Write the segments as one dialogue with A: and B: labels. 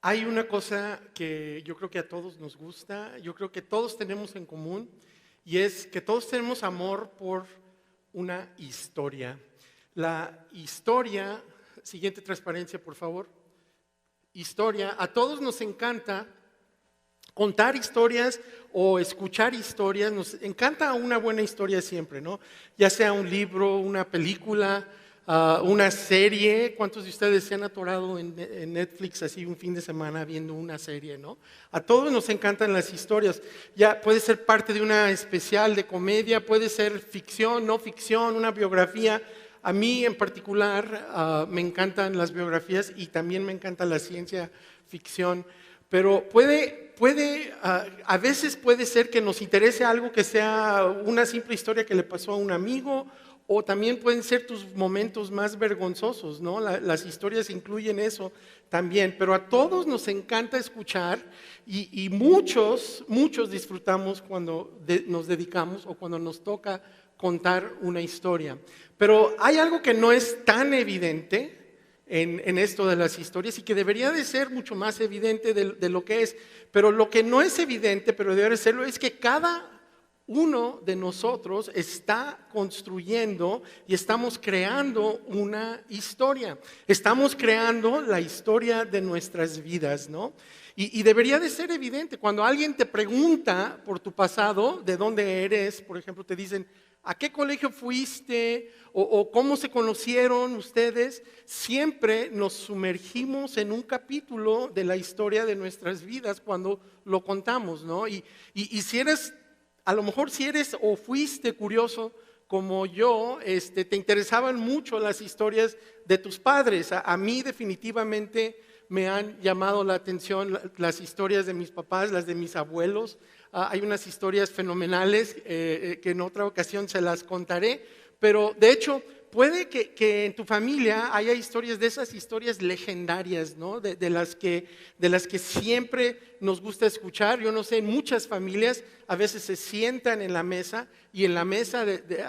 A: Hay una cosa que yo creo que a todos nos gusta, yo creo que todos tenemos en común, y es que todos tenemos amor por una historia. La historia, siguiente transparencia, por favor. Historia, a todos nos encanta contar historias o escuchar historias, nos encanta una buena historia siempre, ¿no? Ya sea un libro, una película, una serie. ¿Cuántos de ustedes se han atorado en Netflix así un fin de semana viendo una serie, no? A todos nos encantan las historias. Ya puede ser parte de una especial de comedia, puede ser ficción, no ficción, una biografía. A mí en particular me encantan las biografías y también me encanta la ciencia ficción. Pero a veces puede ser que nos interese algo que sea una simple historia que le pasó a un amigo, o también pueden ser tus momentos más vergonzosos, ¿no? Las historias incluyen eso también, pero a todos nos encanta escuchar y muchos disfrutamos cuando nos dedicamos o cuando nos toca contar una historia. Pero hay algo que no es tan evidente en esto de las historias y que debería de ser mucho más evidente de lo que es. Pero lo que no es evidente, pero debe serlo, es que cada uno de nosotros está construyendo y estamos creando una historia. Estamos creando la historia de nuestras vidas, ¿no? Y debería de ser evidente. Cuando alguien te pregunta por tu pasado, de dónde eres, por ejemplo, te dicen, ¿a qué colegio fuiste? O cómo se conocieron ustedes, siempre nos sumergimos en un capítulo de la historia de nuestras vidas cuando lo contamos, ¿no? Y si eres, a lo mejor si eres o fuiste curioso como yo, te interesaban mucho las historias de tus padres. A mí definitivamente me han llamado la atención las historias de mis papás, las de mis abuelos. Hay unas historias fenomenales que en otra ocasión se las contaré, pero de hecho puede que en tu familia haya historias de esas historias legendarias, ¿no? De las que siempre nos gusta escuchar. Yo no sé, en muchas familias a veces se sientan en la mesa y en la mesa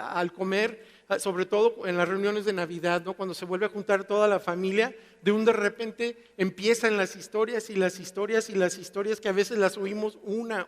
A: al comer, sobre todo en las reuniones de Navidad, ¿no? Cuando se vuelve a juntar toda la familia, de repente empiezan las historias y las historias y las historias que a veces las oímos una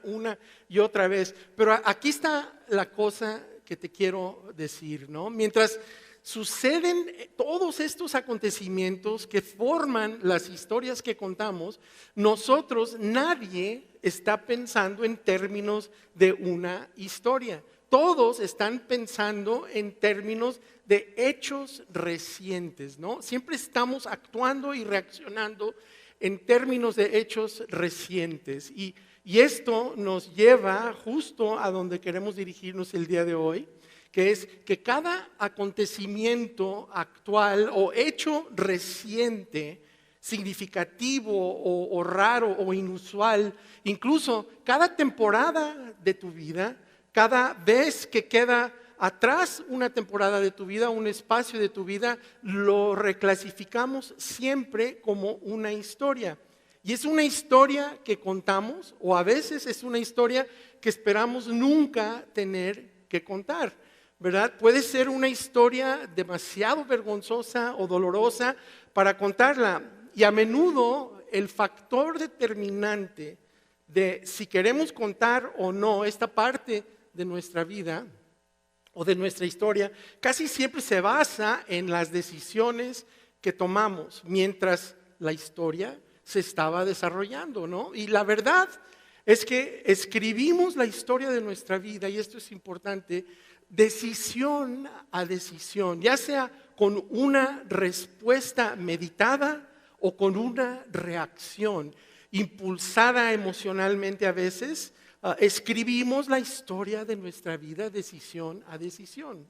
A: y otra vez. Pero aquí está la cosa que te quiero decir, ¿no? Mientras suceden todos estos acontecimientos que forman las historias que contamos, nadie está pensando en términos de una historia. Todos están pensando en términos de hechos recientes, ¿no? Siempre estamos actuando y reaccionando en términos de hechos recientes. Y esto nos lleva justo a donde queremos dirigirnos el día de hoy, que es que cada acontecimiento actual o hecho reciente, significativo o raro o inusual, incluso cada temporada de tu vida, cada vez que queda atrás una temporada de tu vida, un espacio de tu vida, lo reclasificamos siempre como una historia. Y es una historia que contamos, o a veces es una historia que esperamos nunca tener que contar, ¿verdad? Puede ser una historia demasiado vergonzosa o dolorosa para contarla. Y a menudo el factor determinante de si queremos contar o no esta parte de nuestra vida o de nuestra historia, casi siempre se basa en las decisiones que tomamos mientras la historia se estaba desarrollando, ¿no? Y la verdad es que escribimos la historia de nuestra vida, y esto es importante, decisión a decisión, ya sea con una respuesta meditada o con una reacción impulsada emocionalmente a veces. Escribimos la historia de nuestra vida decisión a decisión.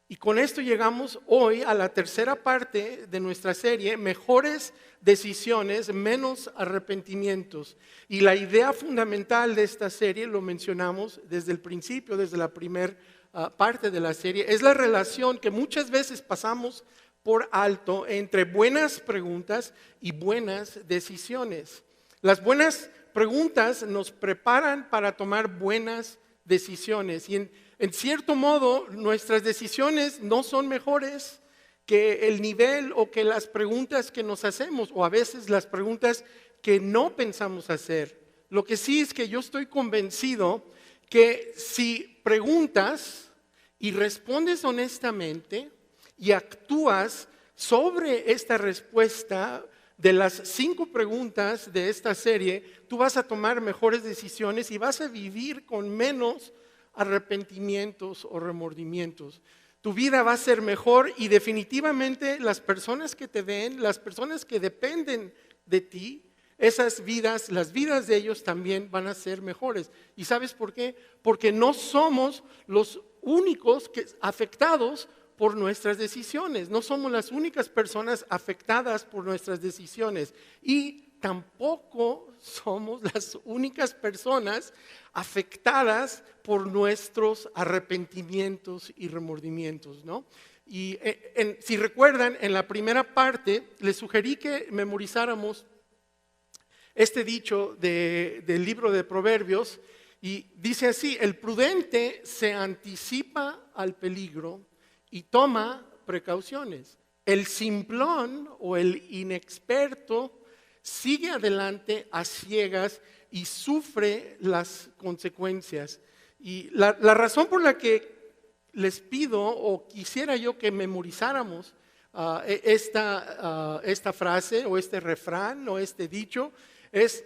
A: Y con esto llegamos hoy a la tercera parte de nuestra serie, Mejores Decisiones, Menos Arrepentimientos. Y la idea fundamental de esta serie, lo mencionamos desde el principio, desde la primera parte de la serie, es la relación que muchas veces pasamos por alto entre buenas preguntas y buenas decisiones. Las buenas preguntas nos preparan para tomar buenas decisiones y en cierto modo nuestras decisiones no son mejores que el nivel o que las preguntas que nos hacemos, o a veces las preguntas que no pensamos hacer. Lo que sí es que yo estoy convencido que si preguntas y respondes honestamente y actúas sobre esta respuesta de las 5 preguntas de esta serie, tú vas a tomar mejores decisiones y vas a vivir con menos arrepentimientos o remordimientos. Tu vida va a ser mejor y definitivamente las personas que te ven, las personas que dependen de ti, esas vidas, las vidas de ellos también van a ser mejores. ¿Y sabes por qué? Porque no somos los únicos afectados por nuestras decisiones. No somos las únicas personas afectadas por nuestras decisiones. Y tampoco somos las únicas personas afectadas por nuestros arrepentimientos y remordimientos, ¿no? Y si recuerdan, en la primera parte les sugerí que memorizáramos este dicho del libro de Proverbios, y dice así: el prudente se anticipa al peligro y toma precauciones. El simplón o el inexperto sigue adelante a ciegas y sufre las consecuencias. Y la razón por la que les pido o quisiera yo que memorizáramos esta frase o este refrán o este dicho es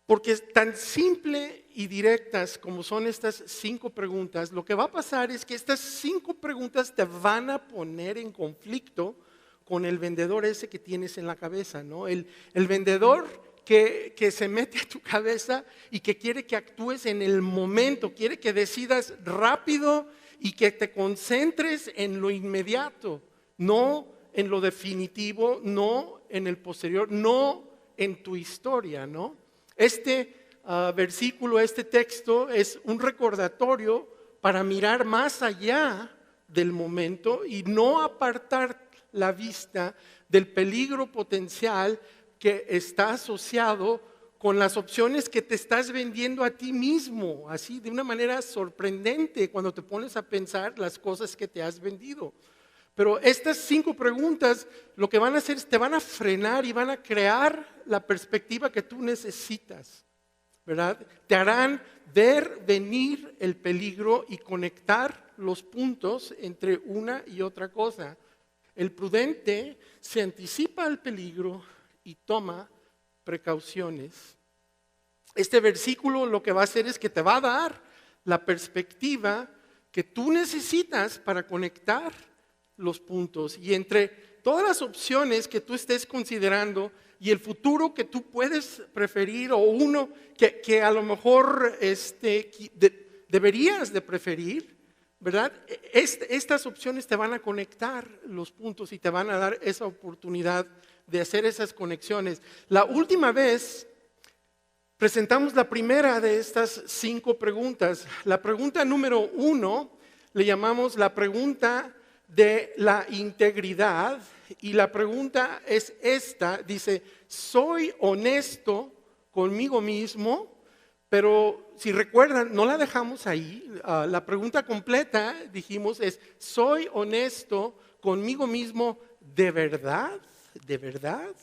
A: porque es tan simple y directas como son estas 5 preguntas. Lo que va a pasar es que estas 5 preguntas te van a poner en conflicto con el vendedor ese que tienes en la cabeza, ¿no? El vendedor que se mete a tu cabeza y que quiere que actúes en el momento, quiere que decidas rápido y que te concentres en lo inmediato, no en lo definitivo, no en el posterior, no en tu historia, ¿no? Este versículo, este texto es un recordatorio para mirar más allá del momento y no apartar la vista del peligro potencial que está asociado con las opciones que te estás vendiendo a ti mismo, así de una manera sorprendente cuando te pones a pensar las cosas que te has vendido. Pero estas 5 preguntas lo que van a hacer es te van a frenar y van a crear la perspectiva que tú necesitas, ¿verdad? Te harán ver venir el peligro y conectar los puntos entre una y otra cosa. El prudente se anticipa al peligro y toma precauciones. Este versículo lo que va a hacer es que te va a dar la perspectiva que tú necesitas para conectar los puntos. Y entre todas las opciones que tú estés considerando y el futuro que tú puedes preferir o uno que a lo mejor deberías de preferir, ¿verdad? Estas opciones te van a conectar los puntos y te van a dar esa oportunidad de hacer esas conexiones. La última vez presentamos la primera de estas 5 preguntas. La pregunta número 1 le llamamos la pregunta de la integridad, y la pregunta es esta, dice: ¿soy honesto conmigo mismo? Pero si recuerdan, no la dejamos ahí. La pregunta completa, dijimos, es: ¿soy honesto conmigo mismo de verdad? ¿De verdad?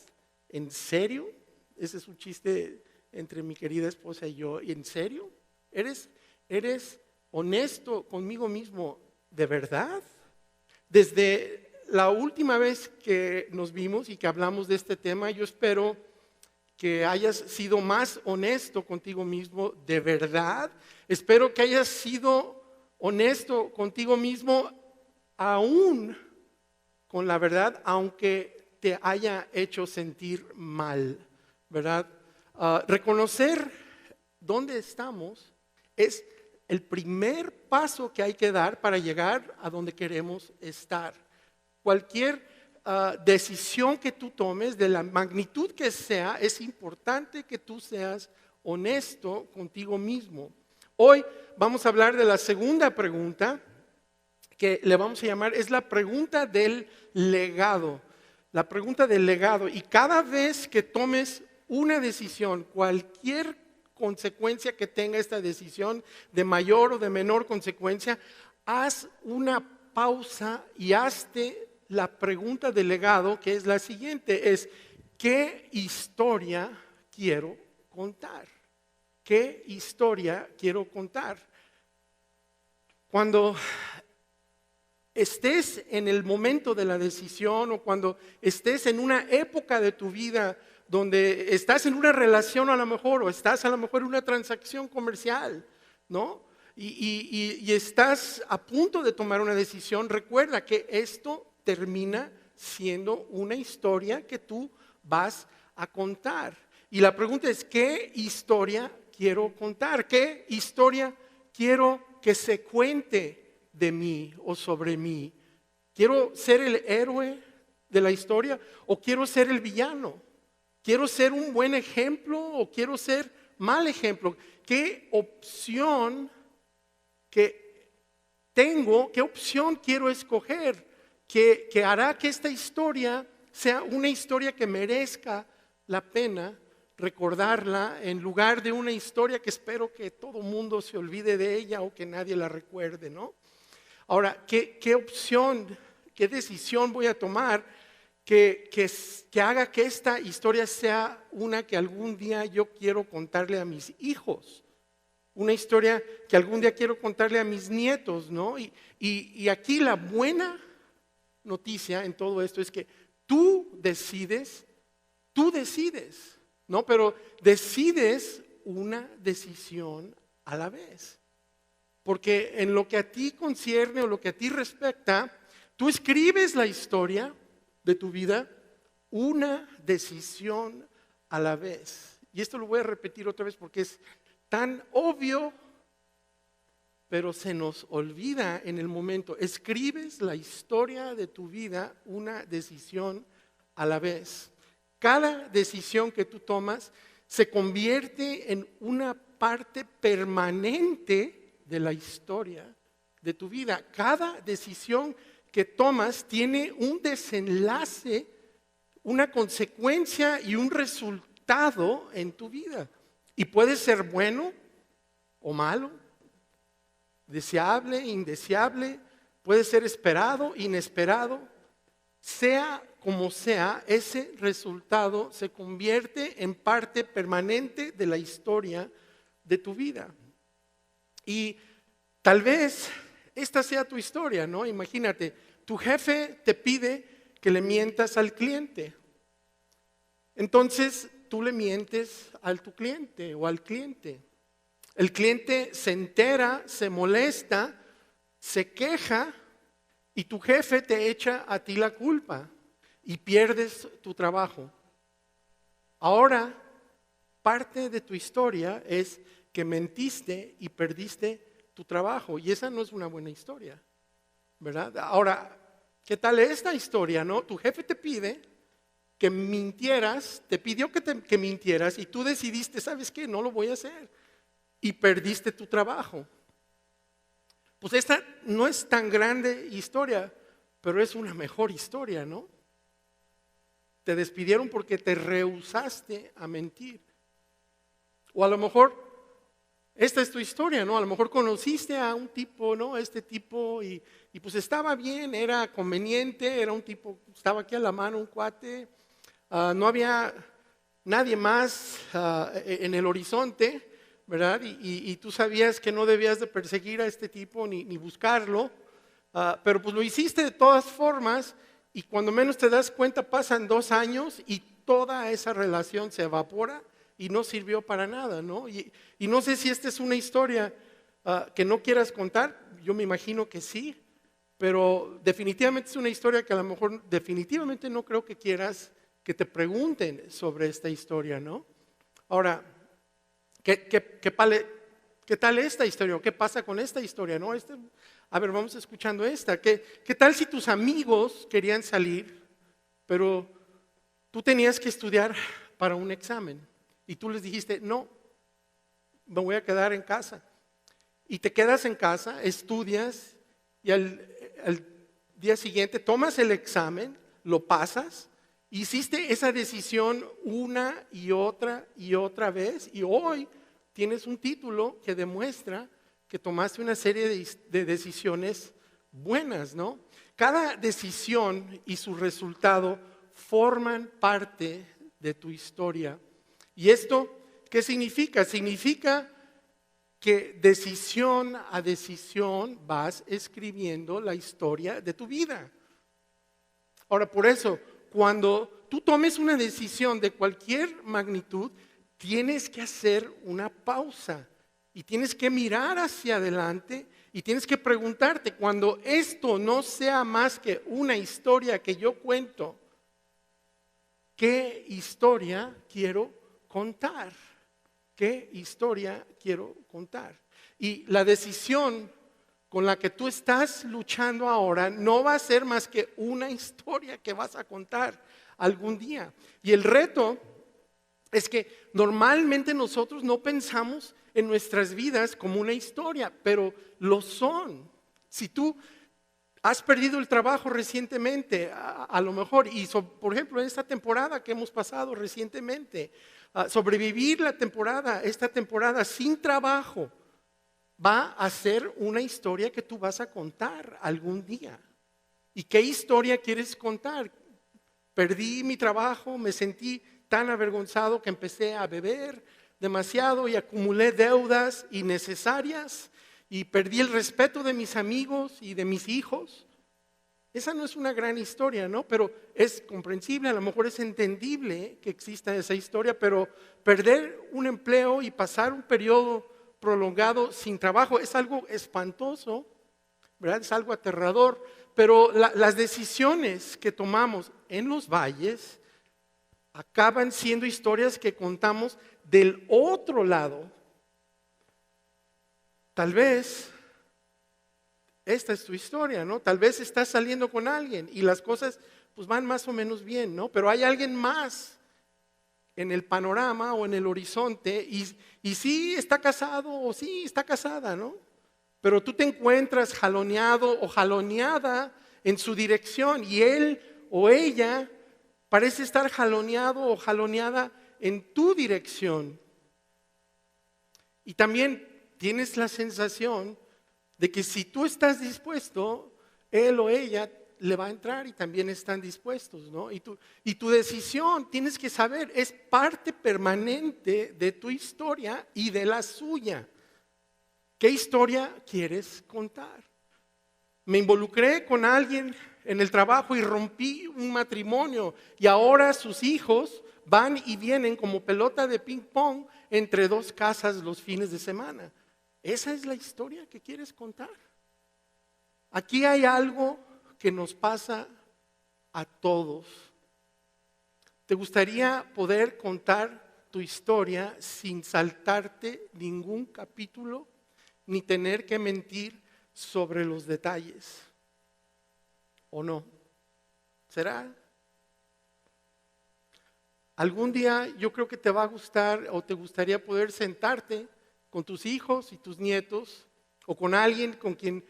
A: ¿En serio? Ese es un chiste entre mi querida esposa y yo. ¿En serio? ¿Eres honesto conmigo mismo de verdad? Desde la última vez que nos vimos y que hablamos de este tema, yo espero que hayas sido más honesto contigo mismo de verdad. Espero que hayas sido honesto contigo mismo aún con la verdad, aunque te haya hecho sentir mal, ¿verdad? Reconocer dónde estamos es el primer paso que hay que dar para llegar a donde queremos estar. Cualquier decisión que tú tomes, de la magnitud que sea, es importante que tú seas honesto contigo mismo. Hoy vamos a hablar de la segunda pregunta, que le vamos a llamar, es la pregunta del legado. La pregunta del legado. Y cada vez que tomes una decisión, cualquier consecuencia que tenga esta decisión, de mayor o de menor consecuencia, haz una pausa y hazte la pregunta del legado, que es la siguiente: es ¿qué historia quiero contar? ¿Qué historia quiero contar? Cuando estés en el momento de la decisión o cuando estés en una época de tu vida donde estás en una relación a lo mejor o estás a lo mejor en una transacción comercial, ¿no? Y estás a punto de tomar una decisión, recuerda que esto termina siendo una historia que tú vas a contar. Y la pregunta es, ¿qué historia quiero contar? ¿Qué historia quiero que se cuente de mí o sobre mí? ¿Quiero ser el héroe de la historia o quiero ser el villano? ¿Quiero ser un buen ejemplo o quiero ser mal ejemplo? ¿Qué opción que tengo, qué opción quiero escoger que hará que esta historia sea una historia que merezca la pena recordarla en lugar de una historia que espero que todo mundo se olvide de ella o que nadie la recuerde, ¿no? Ahora, ¿qué opción, qué decisión voy a tomar que haga que esta historia sea una que algún día yo quiero contarle a mis hijos? Una historia que algún día quiero contarle a mis nietos, ¿no? Y aquí la buena noticia en todo esto es que tú decides, ¿no? Pero decides una decisión a la vez. Porque en lo que a ti concierne o lo que a ti respecta, tú escribes la historia de tu vida, una decisión a la vez. Y esto lo voy a repetir otra vez porque es tan obvio, pero se nos olvida en el momento. Escribes la historia de tu vida, una decisión a la vez. Cada decisión que tú tomas se convierte en una parte permanente de la historia de tu vida. Cada decisión que tomas tiene un desenlace, una consecuencia y un resultado en tu vida. Y puede ser bueno o malo, deseable, indeseable, puede ser esperado, inesperado. Sea como sea, ese resultado se convierte en parte permanente de la historia de tu vida. Y tal vez esta sea tu historia, ¿no? Imagínate, tu jefe te pide que le mientas al cliente. Entonces tú le mientes a tu cliente o al cliente. El cliente se entera, se molesta, se queja y tu jefe te echa a ti la culpa y pierdes tu trabajo. Ahora, parte de tu historia es que mentiste y perdiste tu trabajo y esa no es una buena historia, ¿verdad? Ahora, ¿qué tal esta historia, no? Tu jefe te pide que mintieras, te pidió que mintieras y tú decidiste, ¿sabes qué? No lo voy a hacer y perdiste tu trabajo. Pues esta no es tan grande historia, pero es una mejor historia, ¿no? Te despidieron porque te rehusaste a mentir. O a lo mejor, esta es tu historia, ¿no? A lo mejor conociste a un tipo, ¿no? Este tipo y pues estaba bien, era conveniente, era un tipo, estaba aquí a la mano, un cuate. No había nadie más en el horizonte, ¿verdad? Y tú sabías que no debías de perseguir a este tipo ni buscarlo, pero pues lo hiciste de todas formas y cuando menos te das cuenta pasan 2 años y toda esa relación se evapora y no sirvió para nada, ¿no? Y no sé si esta es una historia que no quieras contar, yo me imagino que sí, pero definitivamente es una historia que a lo mejor definitivamente no creo que quieras que te pregunten sobre esta historia, ¿no? Ahora, ¿qué tal esta historia? ¿Qué pasa con esta historia? ¿No? A ver, vamos escuchando esta. ¿Qué tal si tus amigos querían salir, pero tú tenías que estudiar para un examen? Y tú les dijiste, no, me voy a quedar en casa. Y te quedas en casa, estudias y al día siguiente tomas el examen, lo pasas. Hiciste esa decisión una y otra vez y hoy tienes un título que demuestra que tomaste una serie de decisiones buenas, ¿no? Cada decisión y su resultado forman parte de tu historia. ¿Y esto qué significa? Significa que decisión a decisión vas escribiendo la historia de tu vida. Ahora, por eso, cuando tú tomes una decisión de cualquier magnitud, tienes que hacer una pausa y tienes que mirar hacia adelante y tienes que preguntarte, cuando esto no sea más que una historia que yo cuento, ¿qué historia quiero contar? ¿Qué historia quiero contar? Y la decisión con la que tú estás luchando ahora no va a ser más que una historia que vas a contar algún día. Y el reto es que normalmente nosotros no pensamos en nuestras vidas como una historia, pero lo son. Si tú has perdido el trabajo recientemente, a lo mejor, y por ejemplo en esta temporada que hemos pasado recientemente, sobrevivir esta temporada sin trabajo, va a ser una historia que tú vas a contar algún día. ¿Y qué historia quieres contar? Perdí mi trabajo, me sentí tan avergonzado que empecé a beber demasiado y acumulé deudas innecesarias y perdí el respeto de mis amigos y de mis hijos. Esa no es una gran historia, ¿no? Pero es comprensible, a lo mejor es entendible que exista esa historia, pero perder un empleo y pasar un periodo prolongado sin trabajo es algo espantoso, ¿verdad? Es algo aterrador, pero las decisiones que tomamos en los valles acaban siendo historias que contamos del otro lado. Tal vez esta es tu historia, ¿no? Tal vez estás saliendo con alguien y las cosas pues van más o menos bien, ¿no? Pero hay alguien más en el panorama o en el horizonte y sí está casado o sí está casada, ¿no? Pero tú te encuentras jaloneado o jaloneada en su dirección y él o ella parece estar jaloneado o jaloneada en tu dirección. Y también tienes la sensación de que si tú estás dispuesto, él o ella le va a entrar y también están dispuestos, ¿no? Y tu decisión, tienes que saber, es parte permanente de tu historia y de la suya. ¿Qué historia quieres contar? Me involucré con alguien en el trabajo y rompí un matrimonio y ahora sus hijos van y vienen como pelota de ping pong entre dos casas los fines de semana. ¿Esa es la historia que quieres contar? Aquí hay algo que nos pasa a todos. ¿Te gustaría poder contar tu historia sin saltarte ningún capítulo ni tener que mentir sobre los detalles? ¿O no? ¿Será? Algún día yo creo que te va a gustar o te gustaría poder sentarte con tus hijos y tus nietos o con alguien con quien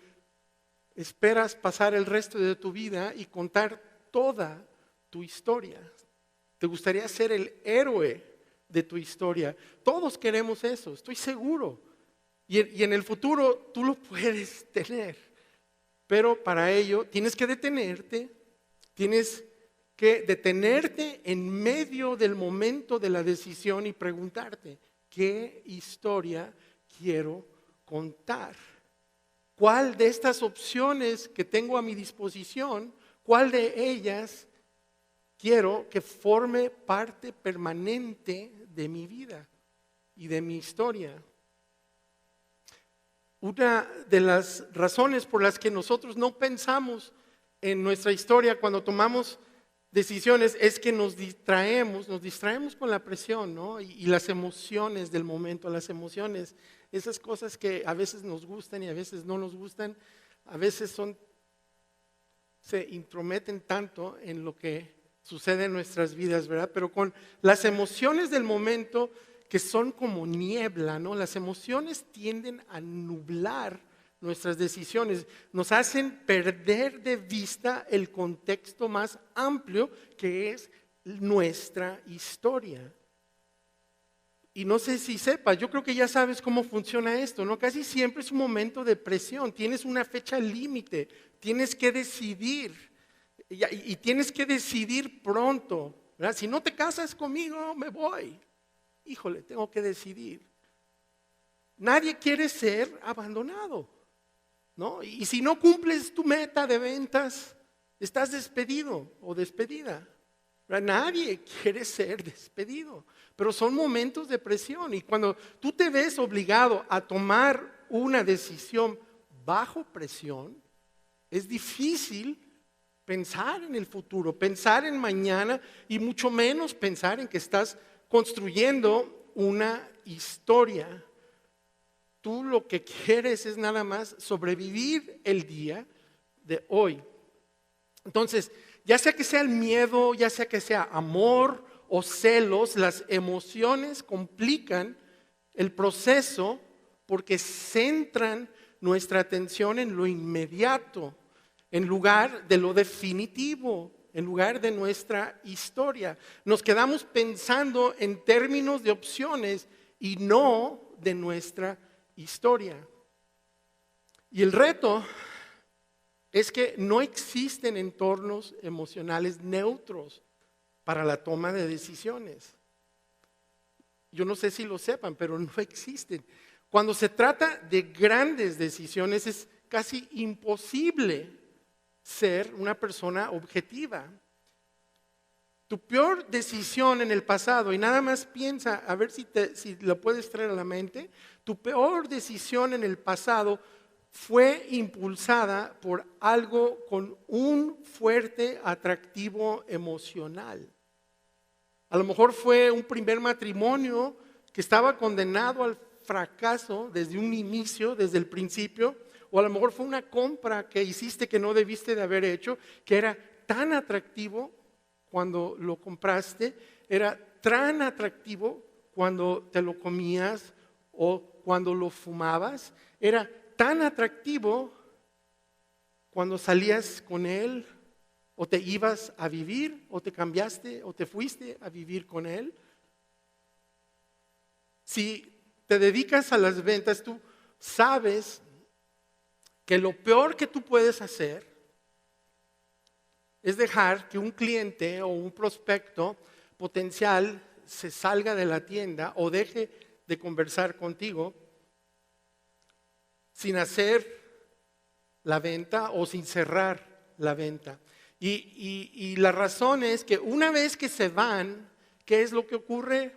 A: esperas pasar el resto de tu vida y contar toda tu historia. Te gustaría ser el héroe de tu historia. Todos queremos eso, estoy seguro. Y en el futuro tú lo puedes tener. Pero para ello tienes que detenerte en medio del momento de la decisión y preguntarte, ¿qué historia quiero contar? ¿Cuál de estas opciones que tengo a mi disposición, cuál de ellas quiero que forme parte permanente de mi vida y de mi historia? Una de las razones por las que nosotros no pensamos en nuestra historia cuando tomamos decisiones es que nos distraemos con la presión, ¿no? Y las emociones del momento, las emociones, esas cosas que a veces nos gustan y a veces no nos gustan, a veces se intrometen tanto en lo que sucede en nuestras vidas, ¿verdad? Pero con las emociones del momento que son como niebla, ¿no? Las emociones tienden a nublar nuestras decisiones, nos hacen perder de vista el contexto más amplio que es nuestra historia. Y no sé si sepas, yo creo que ya sabes cómo funciona esto, ¿no? Casi siempre es un momento de presión, tienes una fecha límite, tienes que decidir y tienes que decidir pronto. ¿verdad? Si no te casas conmigo, me voy. Híjole, tengo que decidir. Nadie quiere ser abandonado, ¿no? Y si no cumples tu meta de ventas, estás despedido o despedida. Nadie quiere ser despedido, pero son momentos de presión y cuando tú te ves obligado a tomar una decisión bajo presión, es difícil pensar en el futuro, pensar en mañana y mucho menos pensar en que estás construyendo una historia. Tú lo que quieres es nada más sobrevivir el día de hoy. Entonces, ya sea que sea el miedo, ya sea que sea amor o celos, las emociones complican el proceso porque centran nuestra atención en lo inmediato, en lugar de lo definitivo, en lugar de nuestra historia. Nos quedamos pensando en términos de opciones y no de nuestra historia. Y el reto es que no existen entornos emocionales neutros para la toma de decisiones. Yo no sé si lo sepan, pero no existen. Cuando se trata de grandes decisiones es casi imposible ser una persona objetiva. Tu peor decisión en el pasado, y nada más piensa, a ver si lo puedes traer a la mente, tu peor decisión en el pasado fue impulsada por algo con un fuerte atractivo emocional. A lo mejor fue un primer matrimonio que estaba condenado al fracaso desde un inicio, desde el principio, o a lo mejor fue una compra que hiciste que no debiste de haber hecho, que era tan atractivo cuando lo compraste, era tan atractivo cuando te lo comías o cuando lo fumabas, era tan atractivo cuando salías con él o te ibas a vivir o te cambiaste o te fuiste a vivir con él. Si te dedicas a las ventas, tú sabes que lo peor que tú puedes hacer es dejar que un cliente o un prospecto potencial se salga de la tienda o deje de conversar contigo sin hacer la venta o sin cerrar la venta. Y la razón es que una vez que se van, ¿qué es lo que ocurre?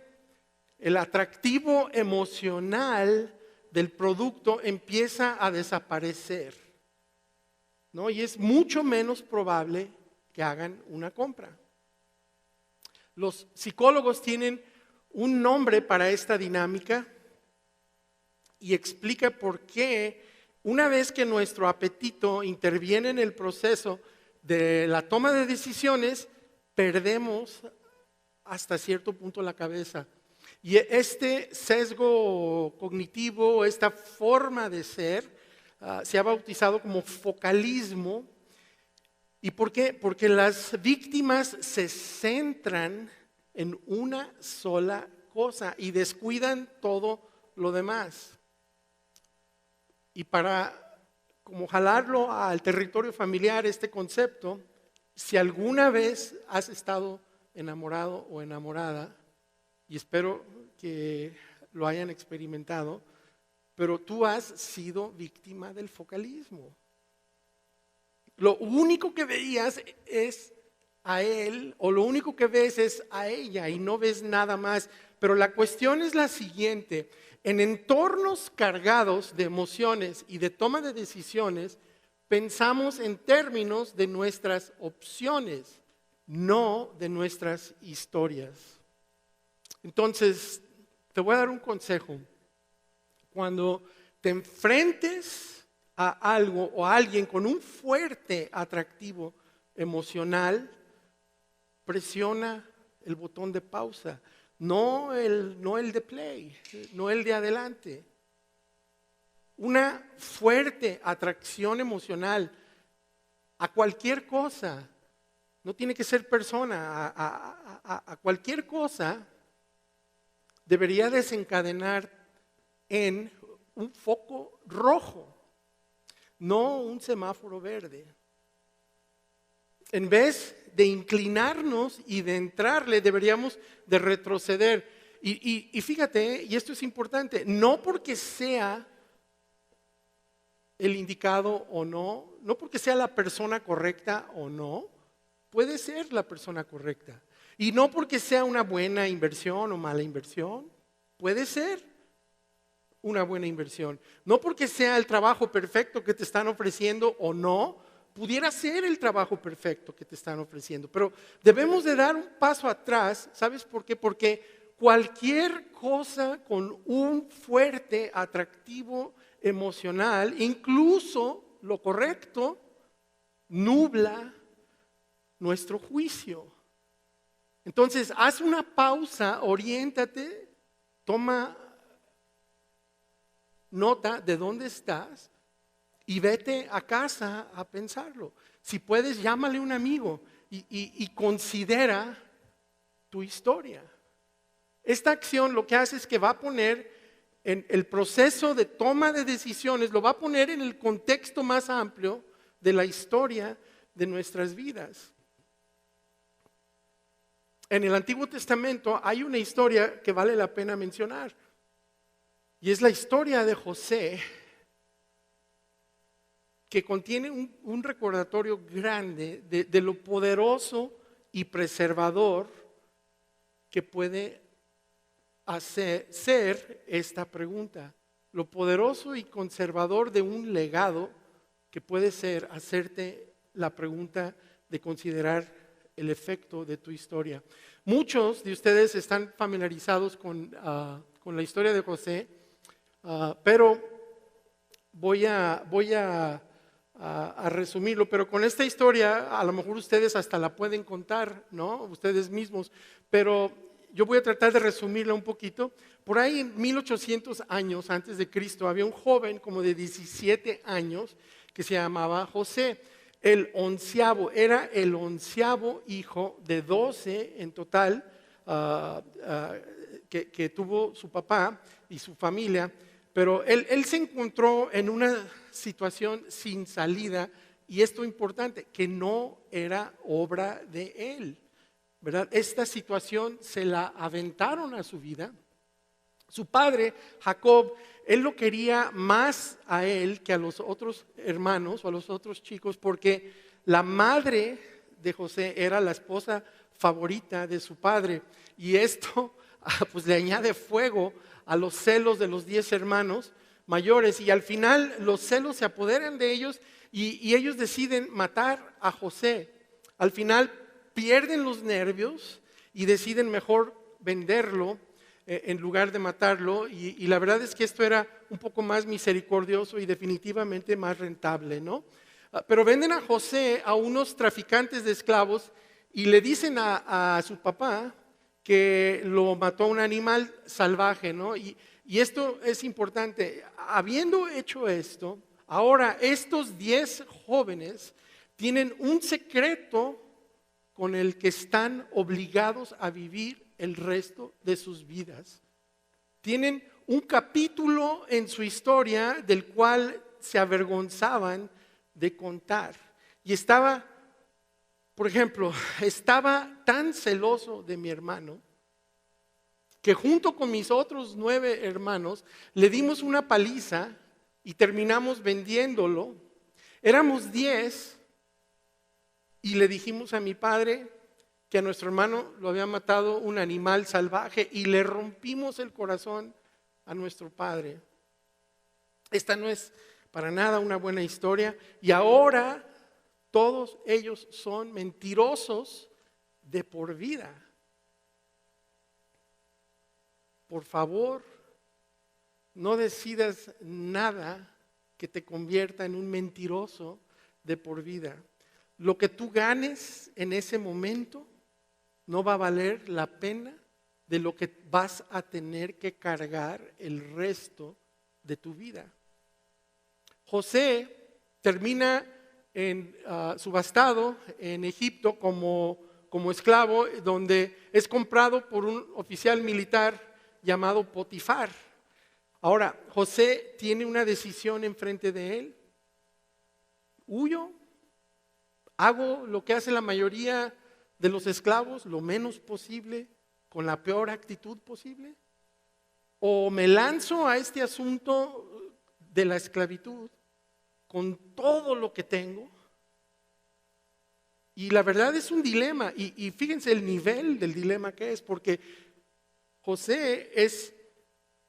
A: El atractivo emocional del producto empieza a desaparecer, ¿no? Y es mucho menos probable que hagan una compra. Los psicólogos tienen un nombre para esta dinámica y explica por qué una vez que nuestro apetito interviene en el proceso de la toma de decisiones, perdemos hasta cierto punto la cabeza. Y este sesgo cognitivo, esta forma de ser, se ha bautizado como focalismo. ¿Y por qué? Porque las víctimas se centran en una sola cosa y descuidan todo lo demás. Y para como jalarlo al territorio familiar este concepto, si alguna vez has estado enamorado o enamorada, y espero que lo hayan experimentado, pero tú has sido víctima del focalismo. Lo único que veías es a él, o lo único que ves es a ella y no ves nada más. Pero la cuestión es la siguiente: en entornos cargados de emociones y de toma de decisiones, pensamos en términos de nuestras opciones, no de nuestras historias. Entonces, te voy a dar un consejo. Cuando te enfrentes a algo o a alguien con un fuerte atractivo emocional, presiona el botón de pausa, no el de play, no el de adelante. Una fuerte atracción emocional a cualquier cosa, no tiene que ser persona, a cualquier cosa, debería desencadenar en un foco rojo, no un semáforo verde. En vez de inclinarnos y de entrarle, deberíamos de retroceder. Y fíjate, y esto es importante, no porque sea el indicado o no, no porque sea la persona correcta o no, puede ser la persona correcta. Y no porque sea una buena inversión o mala inversión, puede ser una buena inversión. No porque sea el trabajo perfecto que te están ofreciendo o no, pudiera ser el trabajo perfecto que te están ofreciendo. Pero debemos de dar un paso atrás, ¿sabes por qué? Porque cualquier cosa con un fuerte atractivo emocional, incluso lo correcto, nubla nuestro juicio. Entonces, haz una pausa, oriéntate, toma nota de dónde estás y vete a casa a pensarlo. Si puedes, llámale a un amigo y considera tu historia. Esta acción lo que hace es que va a poner en el proceso de toma de decisiones, lo va a poner en el contexto más amplio de la historia de nuestras vidas. En el Antiguo Testamento hay una historia que vale la pena mencionar. Y es la historia de José, que contiene un recordatorio grande de lo poderoso y preservador que puede ser esta pregunta. Lo poderoso y conservador de un legado que puede ser hacerte la pregunta de considerar el efecto de tu historia. Muchos de ustedes están familiarizados con la historia de José, pero voy a resumirlo. Pero con esta historia, a lo mejor ustedes hasta la pueden contar, ¿no? Ustedes mismos. Pero yo voy a tratar de resumirla un poquito. Por ahí en 1800 años antes de Cristo había un joven como de 17 años que se llamaba José. Era el onceavo hijo de 12 en total que tuvo su papá y su familia, pero él se encontró en una situación sin salida, y esto es importante, que no era obra de él, ¿verdad? Esta situación se la aventaron a su vida. Su padre, Jacob, él lo quería más a él que a los otros hermanos o a los otros chicos, porque la madre de José era la esposa favorita de su padre, y esto pues le añade fuego a los celos de los 10 hermanos mayores, y al final los celos se apoderan de ellos y ellos deciden matar a José. Al final pierden los nervios y deciden mejor venderlo en lugar de matarlo, y la verdad es que esto era un poco más misericordioso y definitivamente más rentable, ¿no? Pero venden a José a unos traficantes de esclavos y le dicen a su papá que lo mató un animal salvaje, ¿no? Y esto es importante. Habiendo hecho esto, ahora estos 10 jóvenes tienen un secreto con el que están obligados a vivir el resto de sus vidas. Tienen un capítulo en su historia del cual se avergonzaban de contar. Y por ejemplo, estaba tan celoso de mi hermano que junto con mis otros 9 hermanos le dimos una paliza y terminamos vendiéndolo. Éramos 10 y le dijimos a mi padre que a nuestro hermano lo había matado un animal salvaje, y le rompimos el corazón a nuestro padre. Esta no es para nada una buena historia, y ahora todos ellos son mentirosos de por vida. Por favor, no decidas nada que te convierta en un mentiroso de por vida. Lo que tú ganes en ese momento no va a valer la pena de lo que vas a tener que cargar el resto de tu vida. José termina subastado en Egipto como esclavo, donde es comprado por un oficial militar llamado Potifar. Ahora, José tiene una decisión enfrente de él. ¿Huyo? ¿Hago lo que hace la mayoría de los esclavos lo menos posible, con la peor actitud posible? ¿O me lanzo a este asunto de la esclavitud con todo lo que tengo? Y la verdad es un dilema, y fíjense el nivel del dilema que es, porque José es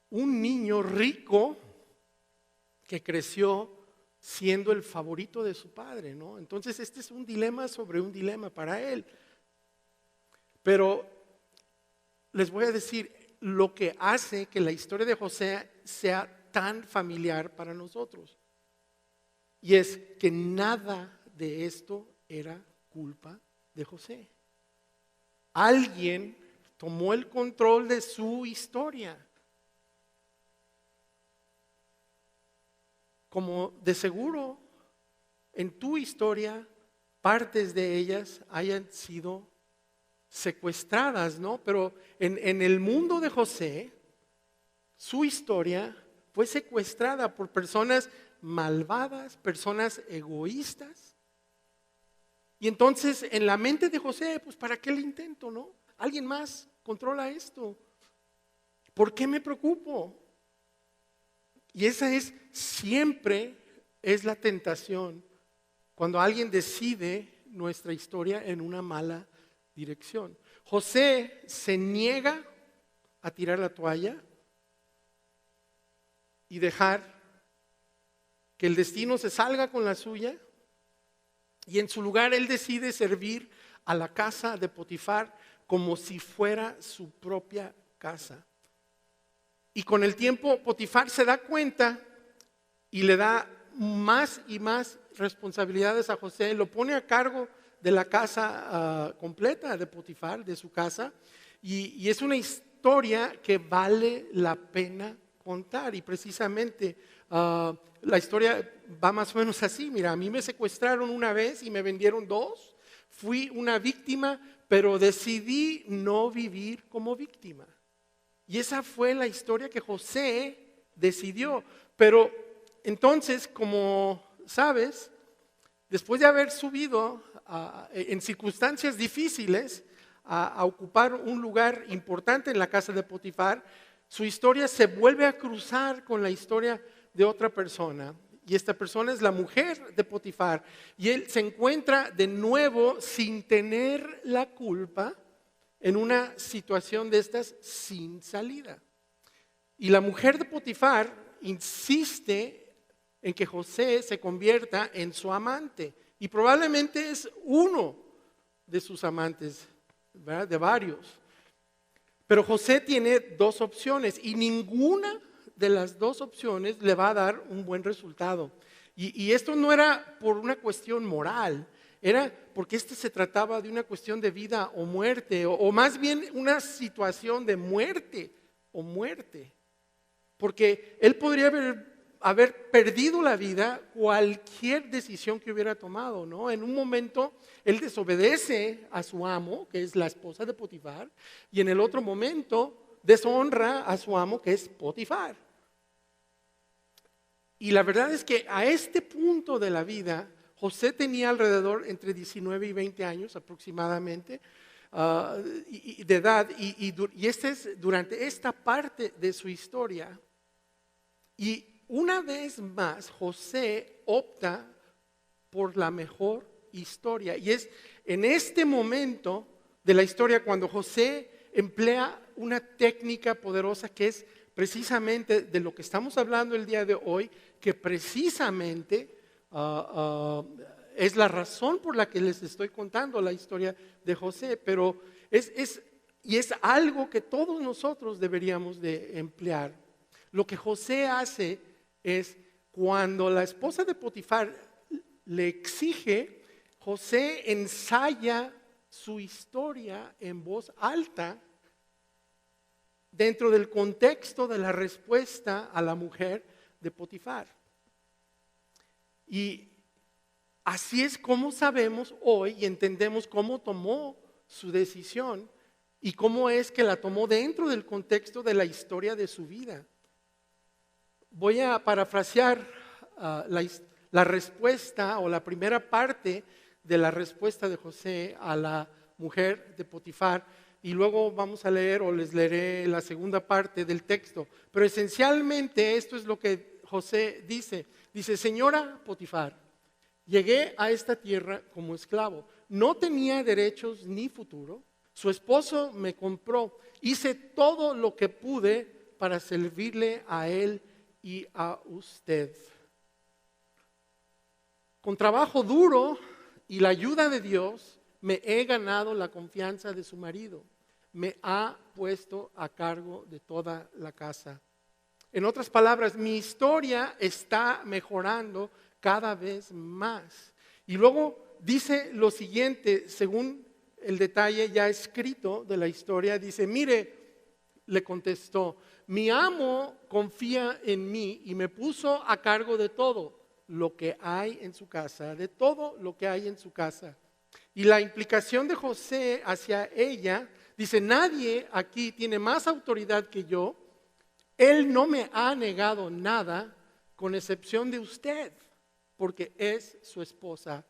A: un niño rico que creció siendo el favorito de su padre, ¿no? Entonces este es un dilema sobre un dilema para él. Pero les voy a decir lo que hace que la historia de José sea tan familiar para nosotros. Y es que nada de esto era culpa de José. Alguien tomó el control de su historia. Como de seguro en tu historia partes de ellas hayan sido secuestradas, ¿no? Pero en el mundo de José, su historia fue secuestrada por personas malvadas, personas egoístas. Y entonces en la mente de José, pues ¿para qué el intento, no? Alguien más controla esto. ¿Por qué me preocupo? Y esa siempre es la tentación cuando alguien decide nuestra historia en una mala dirección. José se niega a tirar la toalla y dejar que el destino se salga con la suya, y en su lugar él decide servir a la casa de Potifar como si fuera su propia casa. Y con el tiempo Potifar se da cuenta y le da más y más responsabilidades a José, lo pone a cargo de la casa completa de Potifar, de su casa, y es una historia que vale la pena contar. Y precisamente la historia va más o menos así. Mira, a mí me secuestraron una vez y me vendieron dos, fui una víctima, pero decidí no vivir como víctima. Y esa fue la historia que José decidió. Pero entonces, como sabes, después de haber subido en circunstancias difíciles a ocupar un lugar importante en la casa de Potifar, su historia se vuelve a cruzar con la historia de otra persona. Y esta persona es la mujer de Potifar. Y él se encuentra de nuevo sin tener la culpa en una situación de estas sin salida. Y la mujer de Potifar insiste en que José se convierta en su amante. Y probablemente es uno de sus amantes, ¿verdad? De varios. Pero José tiene dos opciones y ninguna de las dos opciones le va a dar un buen resultado. Y esto no era por una cuestión moral, era porque se trataba de una cuestión de vida o muerte, o más bien una situación de muerte o muerte. Porque él podría haber perdido la vida cualquier decisión que hubiera tomado, ¿no? En un momento él desobedece a su amo, que es la esposa de Potifar, y en el otro momento deshonra a su amo, que es Potifar. Y la verdad es que a este punto de la vida, José tenía alrededor entre 19 y 20 años aproximadamente de edad, y este es durante esta parte de su historia. Y una vez más, José opta por la mejor historia. Y es en este momento de la historia cuando José emplea una técnica poderosa que es precisamente de lo que estamos hablando el día de hoy, que precisamente es la razón por la que les estoy contando la historia de José. Pero es algo que todos nosotros deberíamos de emplear. Lo que José hace es, cuando la esposa de Potifar le exige, José ensaya su historia en voz alta dentro del contexto de la respuesta a la mujer de Potifar. Y así es como sabemos hoy y entendemos cómo tomó su decisión y cómo es que la tomó dentro del contexto de la historia de su vida. Voy a parafrasear la respuesta o la primera parte de la respuesta de José a la mujer de Potifar. Y luego vamos a leer o les leeré la segunda parte del texto. Pero esencialmente esto es lo que José dice. Dice, señora Potifar, llegué a esta tierra como esclavo. No tenía derechos ni futuro. Su esposo me compró. Hice todo lo que pude para servirle a él y a usted. Con trabajo duro y la ayuda de Dios, me he ganado la confianza de su marido. Me ha puesto a cargo de toda la casa. En otras palabras, mi historia está mejorando cada vez más. Y luego dice lo siguiente, según el detalle ya escrito de la historia, dice, mire, le contestó, mi amo confía en mí y me puso a cargo de todo lo que hay en su casa, de todo lo que hay en su casa. Y la implicación de José hacia ella, dice, nadie aquí tiene más autoridad que yo. Él no me ha negado nada, con excepción de usted, porque es su esposa.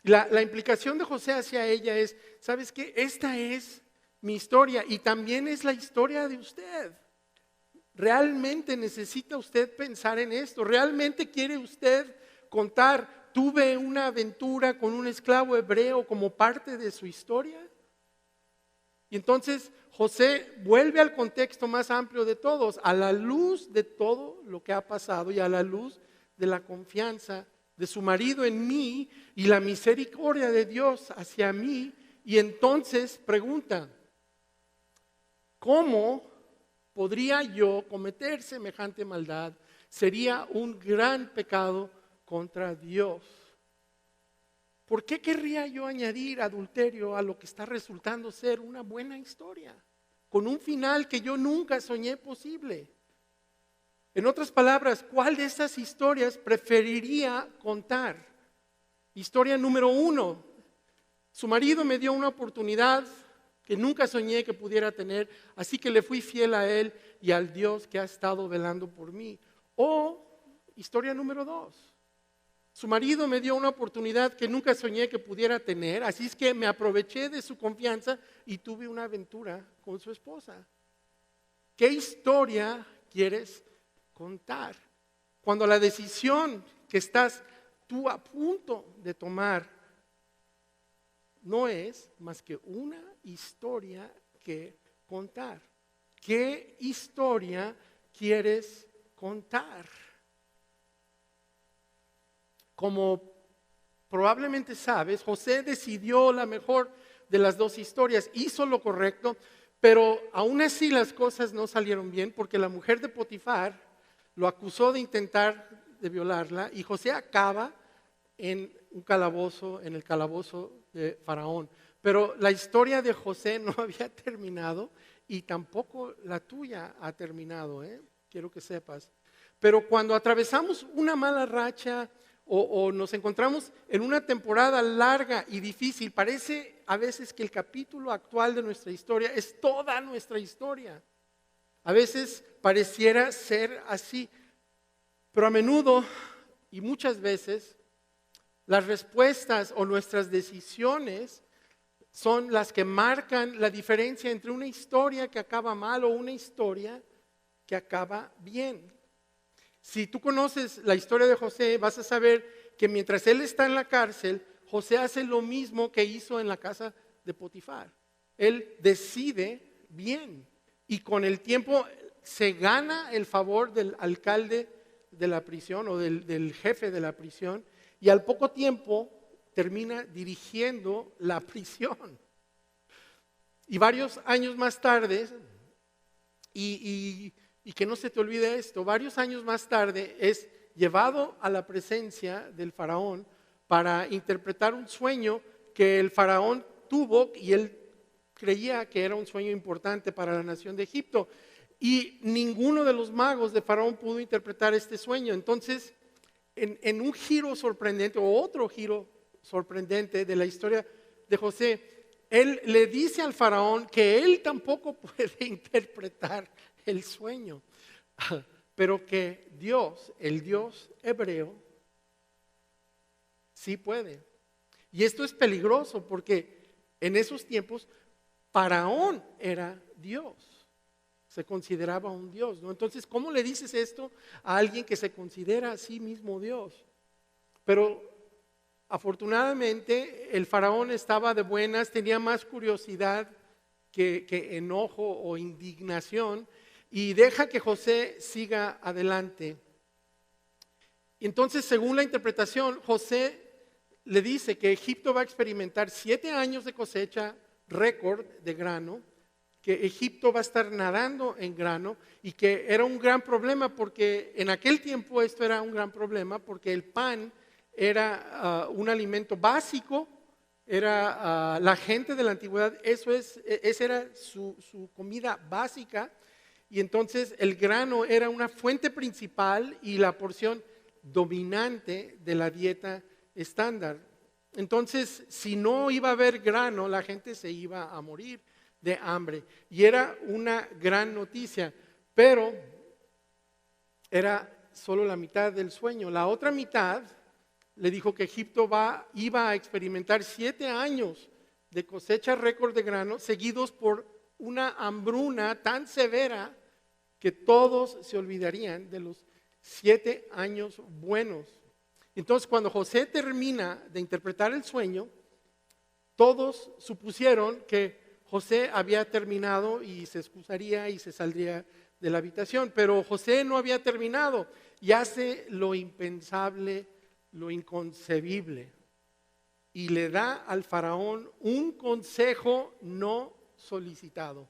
A: La implicación de José hacia ella es, ¿sabes qué? Esta es mi historia y también es la historia de usted. ¿Realmente necesita usted pensar en esto? ¿Realmente quiere usted contar, tuve una aventura con un esclavo hebreo como parte de su historia? Y entonces José vuelve al contexto más amplio de todos, a la luz de todo lo que ha pasado y a la luz de la confianza de su marido en mí y la misericordia de Dios hacia mí. Y entonces pregunta, ¿cómo podría yo cometer semejante maldad? Sería un gran pecado contra Dios. ¿Por qué querría yo añadir adulterio a lo que está resultando ser una buena historia? Con un final que yo nunca soñé posible. En otras palabras, ¿cuál de estas historias preferiría contar? Historia número 1. Su marido me dio una oportunidad que nunca soñé que pudiera tener, así que le fui fiel a él y al Dios que ha estado velando por mí. O historia número 2. Su marido me dio una oportunidad que nunca soñé que pudiera tener, así es que me aproveché de su confianza y tuve una aventura con su esposa. ¿Qué historia quieres contar? Cuando la decisión que estás tú a punto de tomar no es más que una historia que contar. ¿Qué historia quieres contar? Como probablemente sabes, José decidió la mejor de las dos historias, hizo lo correcto, pero aún así las cosas no salieron bien porque la mujer de Potifar lo acusó de intentar de violarla y José acaba en un calabozo, en el calabozo de Faraón. Pero la historia de José no había terminado y tampoco la tuya ha terminado, quiero que sepas. Pero cuando atravesamos una mala racha o nos encontramos en una temporada larga y difícil, parece a veces que el capítulo actual de nuestra historia es toda nuestra historia. A veces pareciera ser así, pero a menudo y muchas veces las respuestas o nuestras decisiones son las que marcan la diferencia entre una historia que acaba mal o una historia que acaba bien. Si tú conoces la historia de José, vas a saber que mientras él está en la cárcel, José hace lo mismo que hizo en la casa de Potifar. Él decide bien y con el tiempo se gana el favor del alcalde de la prisión o del jefe de la prisión y al poco tiempo termina dirigiendo la prisión. Y varios años más tarde, y que no se te olvide esto, varios años más tarde es llevado a la presencia del faraón para interpretar un sueño que el faraón tuvo y él creía que era un sueño importante para la nación de Egipto. Y ninguno de los magos de faraón pudo interpretar este sueño. Entonces, en un giro sorprendente o otro giro sorprendente de la historia de José, él le dice al faraón que él tampoco puede interpretar el sueño, pero que Dios, el Dios hebreo, sí puede. Y esto es peligroso porque En esos tiempos, Faraón era Dios, se consideraba un Dios, ¿no? Entonces, ¿cómo le dices esto a alguien que se considera a sí mismo Dios? Pero afortunadamente el faraón estaba de buenas, tenía más curiosidad que enojo o indignación y deja que José siga adelante. Y entonces, según la interpretación, José le dice que Egipto va a experimentar 7 años de cosecha récord de grano, que Egipto va a estar nadando en grano y que era un gran problema porque en aquel tiempo esto era un gran problema porque el pan era un alimento básico, era la gente de la antigüedad, esa era su comida básica y entonces el grano era una fuente principal y la porción dominante de la dieta estándar. Entonces, si no iba a haber grano, la gente se iba a morir de hambre. Y era una gran noticia, pero era solo la mitad del sueño. La otra mitad le dijo que Egipto iba a experimentar 7 años de cosecha récord de grano, seguidos por una hambruna tan severa que todos se olvidarían de los 7 años buenos. Entonces, cuando José termina de interpretar el sueño, todos supusieron que José había terminado y se excusaría y se saldría de la habitación, pero José no había terminado y hace lo impensable, lo inconcebible, y le da al faraón un consejo no solicitado.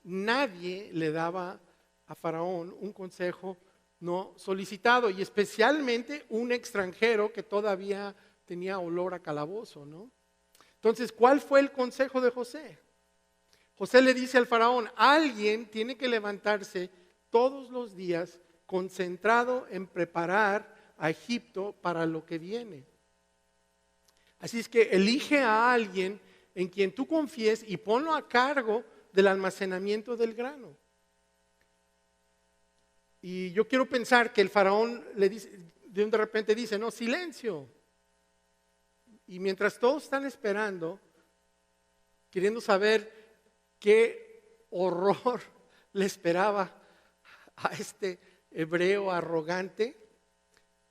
A: Nadie le daba a faraón un consejo no solicitado, y especialmente un extranjero que todavía tenía olor a calabozo, ¿no? Entonces, ¿cuál fue el consejo de José? José le dice al faraón: alguien tiene que levantarse todos los días concentrado en preparar a Egipto para lo que viene. Así es que elige a alguien en quien tú confíes y ponlo a cargo del almacenamiento del grano. Y yo quiero pensar que el faraón le dice, de repente dice: no, silencio. Y mientras todos están esperando, queriendo saber qué horror le esperaba a este hebreo arrogante,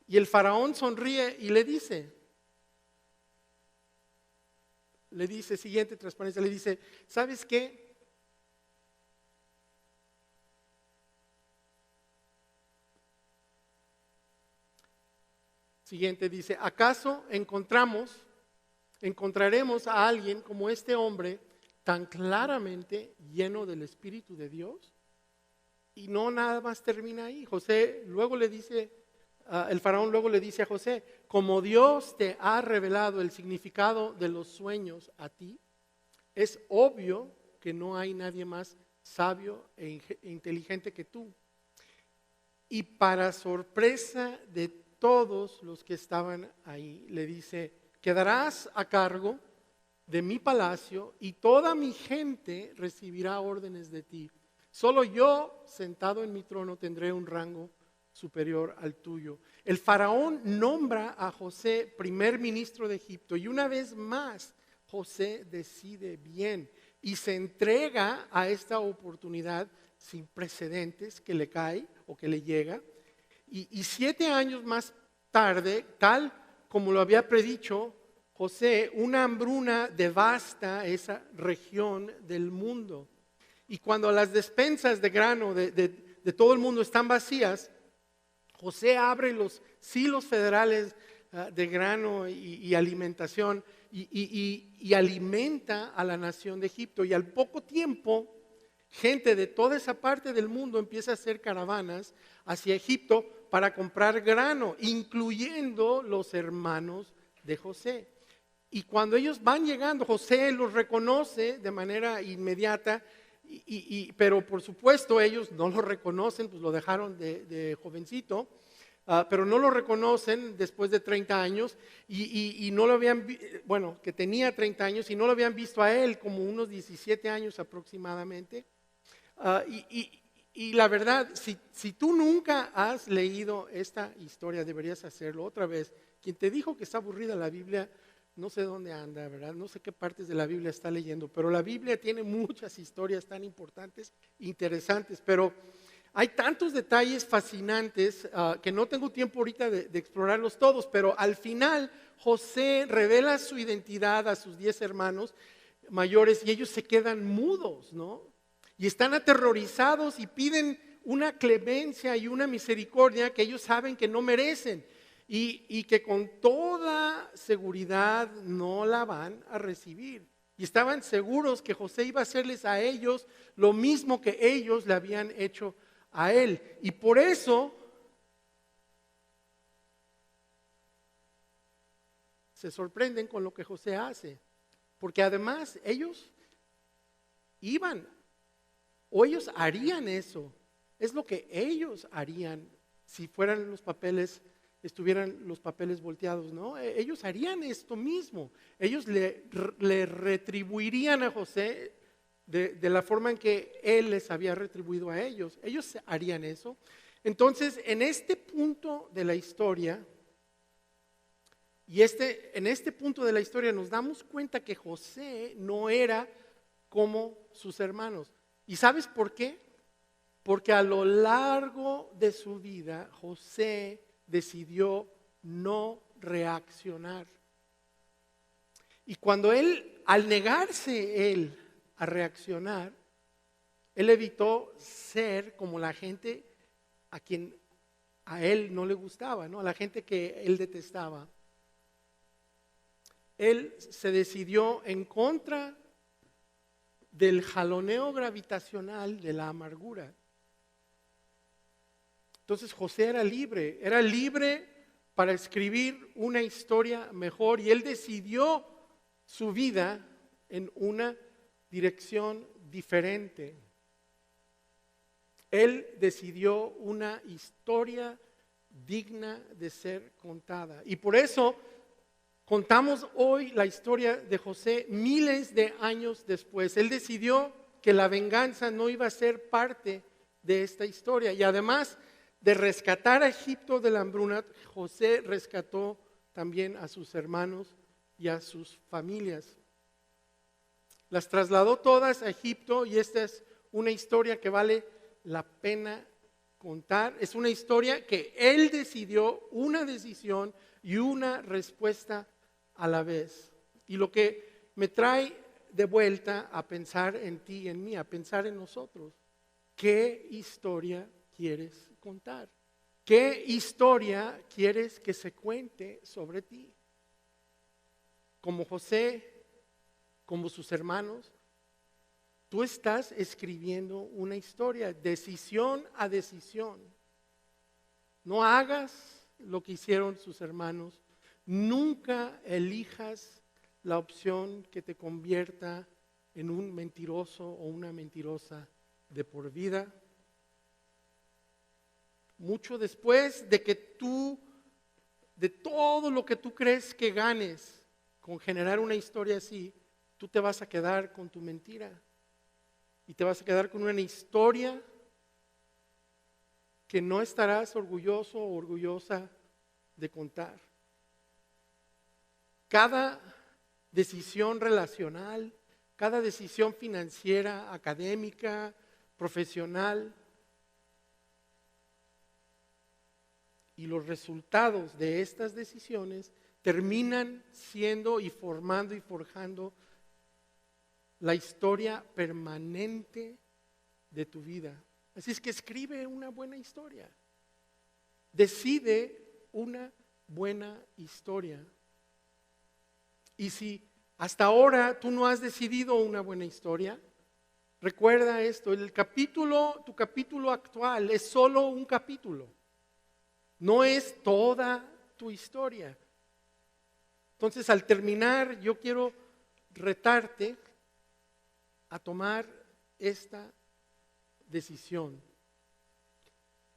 A: y el faraón sonríe y le dice, siguiente transparencia, le dice: ¿sabes qué? Siguiente dice: ¿acaso encontraremos a alguien como este hombre tan claramente lleno del Espíritu de Dios? Y no nada más termina ahí. José luego le dice, el faraón luego le dice a José: como Dios te ha revelado el significado de los sueños a ti, es obvio que no hay nadie más sabio e inteligente que tú. Y para sorpresa de todos los que estaban ahí, le dice: quedarás a cargo de mi palacio y toda mi gente recibirá órdenes de ti. Solo yo, sentado en mi trono, tendré un rango superior al tuyo. El faraón nombra a José primer ministro de Egipto y una vez más José decide bien y se entrega a esta oportunidad sin precedentes que le cae o que le llega. Y 7 años más tarde, tal como lo había predicho José, una hambruna devasta esa región del mundo. Y cuando las despensas de grano de todo el mundo están vacías, José abre los silos federales de grano y alimentación y alimenta a la nación de Egipto. Y al poco tiempo, gente de toda esa parte del mundo empieza a hacer caravanas hacia Egipto para comprar grano, incluyendo los hermanos de José. Y cuando ellos van llegando, José los reconoce de manera inmediata, pero por supuesto ellos no lo reconocen, pues lo dejaron de jovencito, pero no lo reconocen después de 30 años y no lo habían, bueno, que tenía 30 años y no lo habían visto a él como unos 17 años aproximadamente. Y la verdad, si tú nunca has leído esta historia, deberías hacerlo otra vez. Quien te dijo que está aburrida la Biblia no sé dónde anda, ¿verdad? No sé qué partes de la Biblia está leyendo, pero la Biblia tiene muchas historias tan importantes, interesantes, pero hay tantos detalles fascinantes que no tengo tiempo ahorita de explorarlos todos, pero al final José revela su identidad a sus 10 hermanos mayores y ellos se quedan mudos, ¿no? Y están aterrorizados y piden una clemencia y una misericordia que ellos saben que no merecen y que con toda seguridad no la van a recibir. Y estaban seguros que José iba a hacerles a ellos lo mismo que ellos le habían hecho a él. Y por eso se sorprenden con lo que José hace. Porque además ellos iban o ellos harían eso. Es lo que ellos harían si fueran los papeles, estuvieran los papeles volteados, ¿no? Ellos harían esto mismo. Ellos le retribuirían a José de la forma en que él les había retribuido a ellos. Ellos harían eso. Entonces, en este punto de la historia, en este punto de la historia nos damos cuenta que José no era como sus hermanos. ¿Y sabes por qué? Porque a lo largo de su vida, José decidió no reaccionar. Y cuando al negarse él a reaccionar, él evitó ser como la gente a quien a él no le gustaba, ¿no? A la gente que él detestaba. Él se decidió en contra del jaloneo gravitacional de la amargura. Entonces José era libre para escribir una historia mejor y él decidió su vida en una dirección diferente. Él decidió una historia digna de ser contada. Y por eso contamos hoy la historia de José miles de años después. Él decidió que la venganza no iba a ser parte de esta historia. Y además de rescatar a Egipto de la hambruna, José rescató también a sus hermanos y a sus familias. Las trasladó todas a Egipto y esta es una historia que vale la pena contar. Es una historia que él decidió, una decisión y una respuesta a la vez. Y lo que me trae de vuelta a pensar en ti y en mí, a pensar en nosotros. ¿Qué historia quieres contar? ¿Qué historia quieres que se cuente sobre ti? Como José, como sus hermanos, tú estás escribiendo una historia, decisión a decisión. No hagas lo que hicieron sus hermanos. Nunca elijas la opción que te convierta en un mentiroso o una mentirosa de por vida. Mucho después de que de todo lo que tú crees que ganes con generar una historia así, tú te vas a quedar con tu mentira. Y te vas a quedar con una historia que no estarás orgulloso o orgullosa de contar. Cada decisión relacional, cada decisión financiera, académica, profesional, y los resultados de estas decisiones terminan siendo y formando y forjando la historia permanente de tu vida. Así es que escribe una buena historia. Decide una buena historia. Y si hasta ahora tú no has decidido una buena historia, recuerda esto, tu capítulo actual es solo un capítulo. No es toda tu historia. Entonces, al terminar, yo quiero retarte a tomar esta decisión.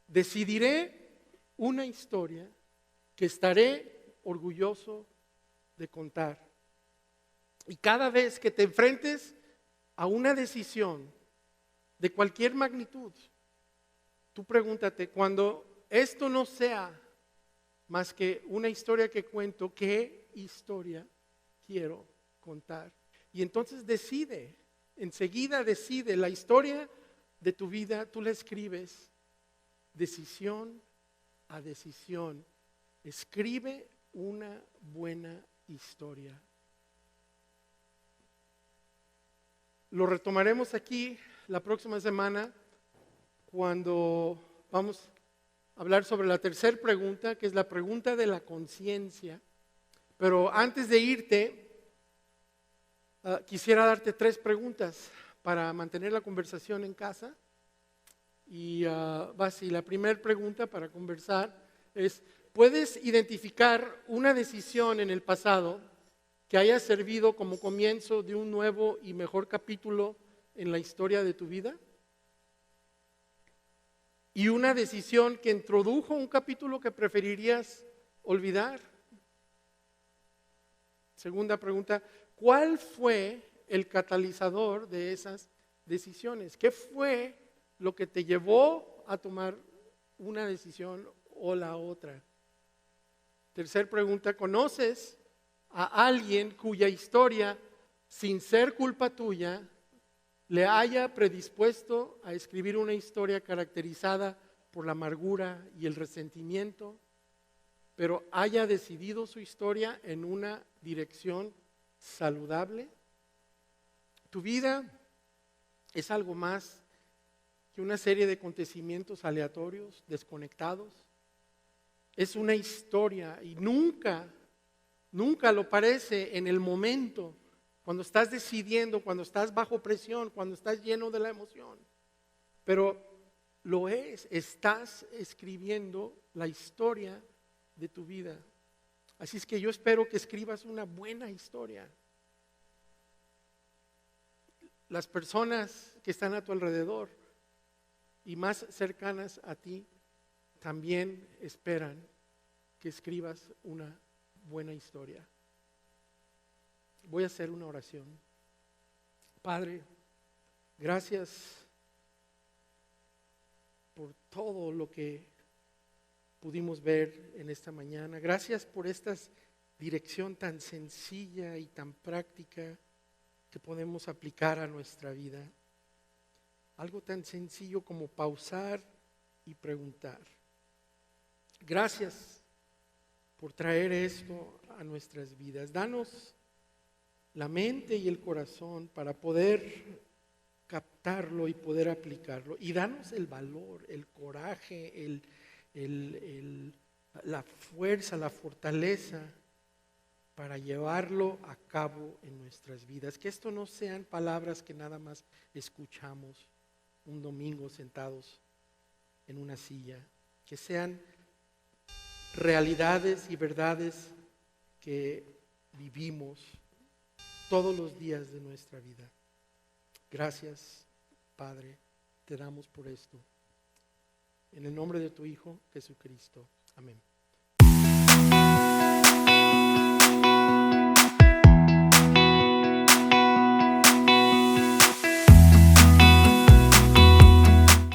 A: Decidiré una historia que estaré orgulloso de contar. Y cada vez que te enfrentes a una decisión de cualquier magnitud, tú pregúntate, cuando esto no sea más que una historia que cuento, ¿qué historia quiero contar. Y entonces enseguida decide, la historia de tu vida, tú la escribes decisión a decisión. Escribe una buena historia. Lo retomaremos aquí la próxima semana cuando vamos a hablar sobre la tercera pregunta, que es la pregunta de la conciencia. Pero antes de irte, quisiera darte 3 preguntas para mantener la conversación en casa. Y la primera pregunta para conversar es, ¿puedes identificar una decisión en el pasado que haya servido como comienzo de un nuevo y mejor capítulo en la historia de tu vida? ¿Y una decisión que introdujo un capítulo que preferirías olvidar? Segunda pregunta, ¿cuál fue el catalizador de esas decisiones? ¿Qué fue lo que te llevó a tomar una decisión o la otra? Tercera pregunta, ¿conoces a alguien cuya historia, sin ser culpa tuya, le haya predispuesto a escribir una historia caracterizada por la amargura y el resentimiento, pero haya decidido su historia en una dirección saludable? Tu vida es algo más que una serie de acontecimientos aleatorios, desconectados. Es una historia y nunca lo parece en el momento, cuando estás decidiendo, cuando estás bajo presión, cuando estás lleno de la emoción. Pero lo es, estás escribiendo la historia de tu vida. Así es que yo espero que escribas una buena historia. Las personas que están a tu alrededor y más cercanas a ti también esperan que escribas una buena historia. Voy a hacer una oración. Padre, gracias por todo lo que pudimos ver en esta mañana. Gracias por esta dirección tan sencilla y tan práctica que podemos aplicar a nuestra vida. Algo tan sencillo como pausar y preguntar. Gracias por traer esto a nuestras vidas. Danos la mente y el corazón para poder captarlo y poder aplicarlo. Y danos el valor, el coraje, la fuerza, la fortaleza para llevarlo a cabo en nuestras vidas. Que esto no sean palabras que nada más escuchamos un domingo sentados en una silla. Que sean realidades y verdades que vivimos todos los días de nuestra vida. Gracias, Padre, te damos por esto. En el nombre de tu Hijo, Jesucristo. Amén.